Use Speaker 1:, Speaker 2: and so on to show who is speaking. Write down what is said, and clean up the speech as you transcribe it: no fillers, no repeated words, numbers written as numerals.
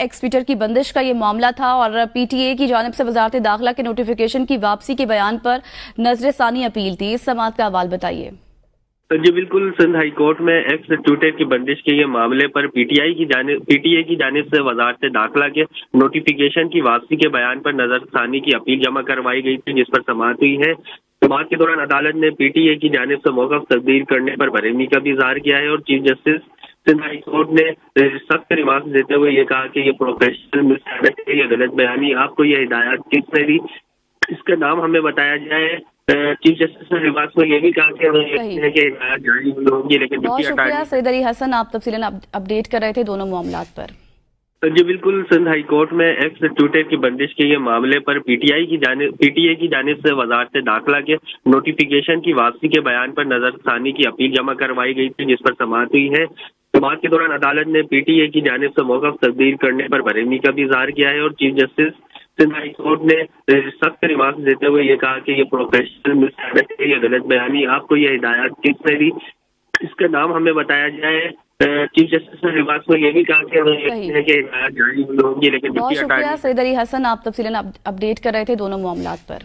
Speaker 1: X Twitter کی بندش کا یہ معاملہ تھا اور پی ٹی اے کی جانب سے وزارت داخلہ کے نوٹیفیکیشن کی واپسی کے بیان پر نظر ثانی اپیل تھی. اس سماعت کا حوال بتائیے.
Speaker 2: جی بالکل، سندھ ہائی کورٹ میں ایکس ٹویٹر کی بندش کے یہ معاملے پر پی ٹی اے کی جانب سے وزارت داخلہ کے نوٹیفیکیشن کی واپسی کے بیان پر نظر ثانی کی اپیل جمع کروائی گئی تھی، جس پر سماعت ہوئی ہے. سماعت کے دوران عدالت نے پی ٹی اے کی جانب سے موقف تبدیل کرنے پر برہمی کا بھی اظہار کیا ہے اور chief justice Sindh high court نے سخت ریمارک دیتے ہوئے یہ کہا کہ یہ پروفیشنل مسکنڈکٹ ہے، یہ غلط بیانی. آپ کو یہ ہدایات کس نے دی، اس کا نام ہمیں بتایا جائے. چیف جسٹس نے ریمارکس میں یہ بھی کہا کہ ہدایات جاری ہوگی، لیکن
Speaker 1: بہت شکریہ سید علی حسن، آپ تفصیلاً اپڈیٹ کر رہے تھے دونوں معاملات پر.
Speaker 2: جی بالکل، سندھ ہائی کورٹ میں ایکس ٹویٹر کی بندش کے یہ معاملے پر پی ٹی اے کی جانب سے وزارت داخلہ کے نوٹیفیکیشن کی واپسی کے بیان پر نظر ثانی کی اپیل جمع کروائی گئی تھی، جس پر سماعت ہوئی ہے. سماعت کے دوران عدالت نے پی ٹی اے کی جانب سے موقف تبدیل کرنے پر برہمی کا بھی اظہار کیا ہے اور chief justice Sindh high court نے سخت ریمارک دیتے ہوئے یہ کہا کہ یہ پروفیشنل مسکنڈکٹ ہے، یہ غلط بیانی. آپ کو یہ ہدایات کس نے دی، اس کا نام ہمیں بتایا جائے. چیف جسٹس نے ریمارکس میں یہ بھی کہا کہ ہدایات جاری ہوگی، لیکن
Speaker 1: بہت شکریہ سید علی حسن، آپ تفصیلاً اپڈیٹ کر رہے تھے دونوں معاملات پر.